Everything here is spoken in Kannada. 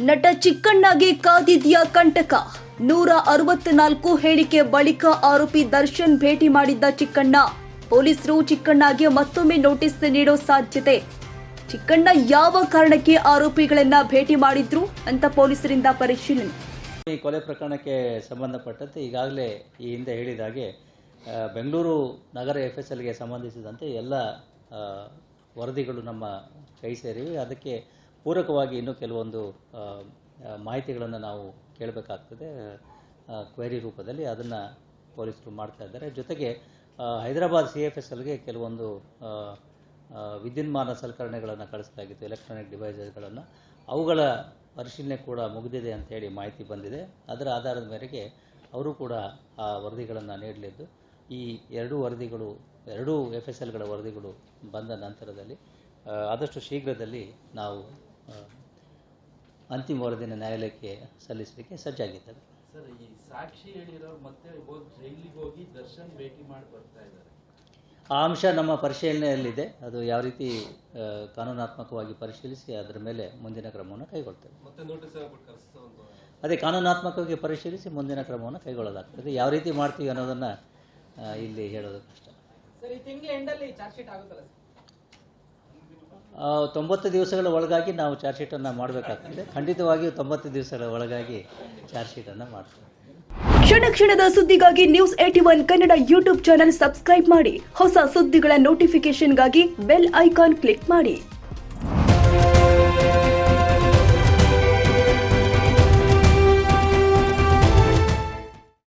ನಟ ಚಿಕ್ಕಣ್ಣಗೆ ಕಾದಿದ್ಯಾ ಕಂಟಕ. 164 ಹೇಳಿಕೆ ಬಳಿಕ ಆರೋಪಿ ದರ್ಶನ್ ಭೇಟಿ ಮಾಡಿದ್ದ ಚಿಕ್ಕಣ್ಣ. ಪೊಲೀಸರು ಚಿಕ್ಕಣ್ಣಗೆ ಮತ್ತೊಮ್ಮೆ ನೋಟಿಸ್ ನೀಡೋ ಸಾಧ್ಯತೆ. ಚಿಕ್ಕಣ್ಣ ಯಾವ ಕಾರಣಕ್ಕೆ ಆರೋಪಿಗಳನ್ನ ಭೇಟಿ ಮಾಡಿದ್ರು ಅಂತ ಪೊಲೀಸರಿಂದ ಪರಿಶೀಲನೆ. ಈ ಕೊಲೆ ಪ್ರಕರಣಕ್ಕೆ ಸಂಬಂಧಪಟ್ಟಂತೆ ಈಗಾಗಲೇ ಈ ಹಿಂದೆ ಹೇಳಿದ ಹಾಗೆ ಬೆಂಗಳೂರು ನಗರ FSLಗೆ ಸಂಬಂಧಿಸಿದಂತೆ ಎಲ್ಲ ವರದಿಗಳು ನಮ್ಮ ಕೈ ಸೇರಿವೆ. ಅದಕ್ಕೆ ಪೂರಕವಾಗಿ ಇನ್ನೂ ಕೆಲವೊಂದು ಮಾಹಿತಿಗಳನ್ನು ನಾವು ಕೇಳಬೇಕಾಗ್ತದೆ ಕ್ವೆರಿ ರೂಪದಲ್ಲಿ. ಅದನ್ನು ಪೊಲೀಸರು ಮಾಡ್ತಾ ಇದ್ದಾರೆ. ಜೊತೆಗೆ ಹೈದರಾಬಾದ್ CFSLಗೆ ಕೆಲವೊಂದು ವಿದ್ಯುನ್ಮಾನ ಸಲಕರಣೆಗಳನ್ನು ಕಳಿಸಲಾಗಿತ್ತು, ಎಲೆಕ್ಟ್ರಾನಿಕ್ ಡಿವೈಸಸ್ಗಳನ್ನು. ಅವುಗಳ ಪರಿಶೀಲನೆ ಕೂಡ ಮುಗಿದಿದೆ ಅಂತೇಳಿ ಮಾಹಿತಿ ಬಂದಿದೆ. ಅದರ ಆಧಾರದ ಮೇರೆಗೆ ಅವರು ಕೂಡ ಆ ವರದಿಗಳನ್ನು ನೀಡಲಿದ್ದು, ಈ ಎರಡೂ FSLಗಳ ವರದಿಗಳು ಬಂದ ನಂತರದಲ್ಲಿ ಆದಷ್ಟು ಶೀಘ್ರದಲ್ಲಿ ನಾವು ಅಂತಿಮ ವರದಿನ ನ್ಯಾಯಾಲಯಕ್ಕೆ ಸಲ್ಲಿಸಲಿಕ್ಕೆ ಸಜ್ಜಾಗಿದ್ದೇವೆ. ಸರ್, ಈ ಸಾಕ್ಷಿ ಹೇಳಿರೋರು ಮತ್ತೆ ಜೈಲಿಗೆ ಹೋಗಿ ದರ್ಶನ್ ಭೇಟಿ ಮಾಡಿ ಬರ್ತಾ ಇದ್ದಾರೆ. ಆ ಅಂಶ ನಮ್ಮ ಪರಿಶೀಲನೆಯಲ್ಲಿದೆ. ಅದು ಯಾವ ರೀತಿ ಕಾನೂನಾತ್ಮಕವಾಗಿ ಪರಿಶೀಲಿಸಿ ಅದರ ಮೇಲೆ ಮುಂದಿನ ಕ್ರಮವನ್ನು ಕೈಗೊಳ್ತೇವೆ. ಅದೇ ಕಾನೂನಾತ್ಮಕವಾಗಿ ಪರಿಶೀಲಿಸಿ ಮುಂದಿನ ಕ್ರಮವನ್ನು ಕೈಗೊಳ್ಳಲಾಗ್ತದೆ. ಯಾವ ರೀತಿ ಮಾಡ್ತೀವಿ ಅನ್ನೋದನ್ನು ಇಲ್ಲಿ ಹೇಳೋದು ಕಷ್ಟ. 90 ದಿವಸಗಳ ಒಳಗಾಗಿ ನಾವು ಚಾರ್ಜ್ ಶೀಟನ್ನು ಮಾಡಬೇಕಾಗ್ತದೆ. ಖಂಡಿತವಾಗಿಯೂ 90 ದಿವಸಗಳ ಒಳಗಾಗಿ ಚಾರ್ಜ್ ಶೀಟನ್ನು ಮಾಡ್ತೇವೆ. ಕ್ಷಣ ಕ್ಷಣದ ಸುದ್ದಿಗಾಗಿ news 81 Kannada YouTube channel subscribe ಮಾಡಿ. ಹೊಸ ಸುದ್ದಿಗಳ ನೋಟಿಫಿಕೇಶನ್ಗಾಗಿ ಬೆಲ್ ಐಕಾನ್ ಕ್ಲಿಕ್ ಮಾಡಿ.